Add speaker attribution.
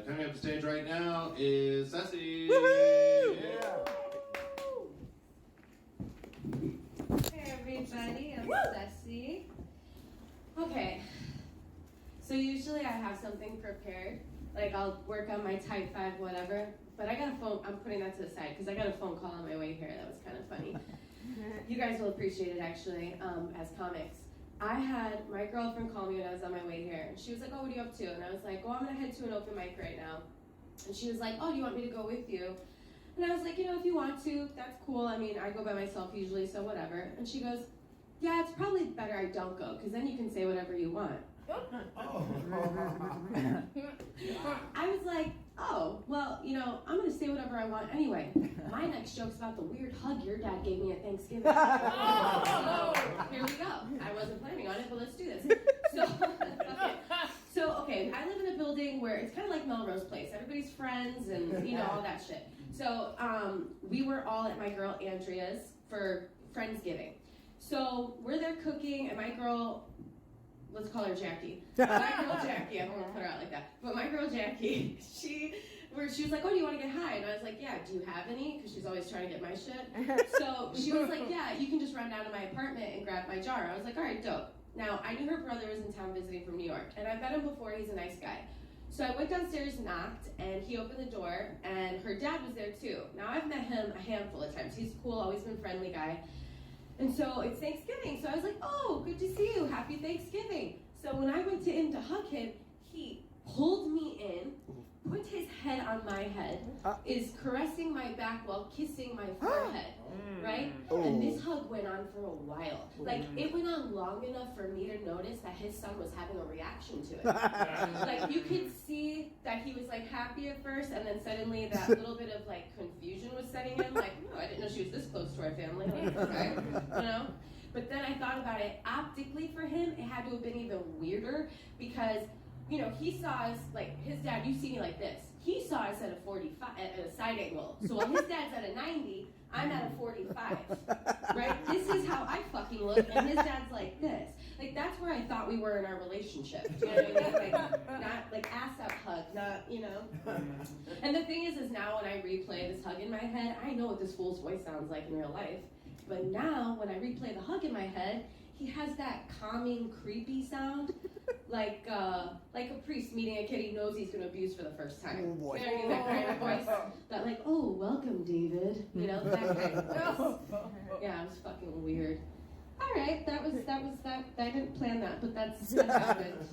Speaker 1: Coming up to stage right now is Ceci.
Speaker 2: Woohoo!
Speaker 1: Yeah.
Speaker 3: Hey everybody, I'm Ceci. Okay, so usually I have something prepared, like I'll work on my type 5 whatever, but I got a phone, I'm putting that to the side because I got a phone call on my way here that was kind of funny. You guys will appreciate it actually, as comics. I had my girlfriend call me when I was on my way here, and she was like, oh, what are you up to? And I was like, oh, I'm gonna head to an open mic right now. And she was like, oh, do you want me to go with you? And I was like, you know, if you want to, that's cool. I mean, I go by myself usually, so whatever. And she goes, yeah, it's probably better I don't go, because then you can say whatever you want. I was like, oh, well, you know, I'm going to say whatever I want anyway. My next joke's about the weird hug your dad gave me at Thanksgiving. So, here we go. I wasn't planning on it, but let's do this. Okay, I live in a building where it's kind of like Melrose Place. Everybody's friends and, you know, all that shit. So we were all at my girl Andrea's for Friendsgiving. So we're there cooking, and my girl, let's call her Jackie. My girl Jackie, I don't want to put her out like that. But my girl Jackie, she was like, oh, do you want to get high? And I was like, yeah, do you have any? Because she's always trying to get my shit. So she was like, yeah, you can just run down to my apartment and grab my jar. I was like, all right, dope. Now, I knew her brother was in town visiting from New York, and I met him before. He's a nice guy. So I went downstairs, knocked, and he opened the door, and her dad was there too. Now, I've met him a handful of times. He's cool, always been a friendly guy. And so it's Thanksgiving, so I was like, oh, good to see you, happy Thanksgiving. So when I went in to hug him, he pulled me in, put his head on my head, is caressing my back while kissing my forehead, right? And this hug went on for a while. Like, it went on long enough for me to notice that his son was having a reaction to it. Like, you could see that he was, like, happy at first, and then suddenly that little bit of, like, confusion was setting in. Like, no, I didn't know she was this close to our family. Like, okay, you know? But then I thought about it. Optically for him, it had to have been even weirder because, you know, he saw us, like, his dad, you see me like this. He saw us at a 45, at a side angle. So while his dad's at a 90, I'm at a 45, right? This is how I fucking look, and his dad's like this. Like, that's where I thought we were in our relationship. Do you know what I mean? Like, not, like, ass up hug, not, you know? And the thing is now when I replay this hug in my head, I know what this fool's voice sounds like in real life. But now, when I replay the hug in my head, he has that calming, creepy sound, like a priest meeting a kid he knows he's going to abuse for the first time.
Speaker 2: Oh boy!
Speaker 3: You know what I mean? That kind of voice, that like, oh, welcome, David. You know, that kind of voice. Yeah, it was fucking weird. All right, that was that. I didn't plan that, but that's what happened.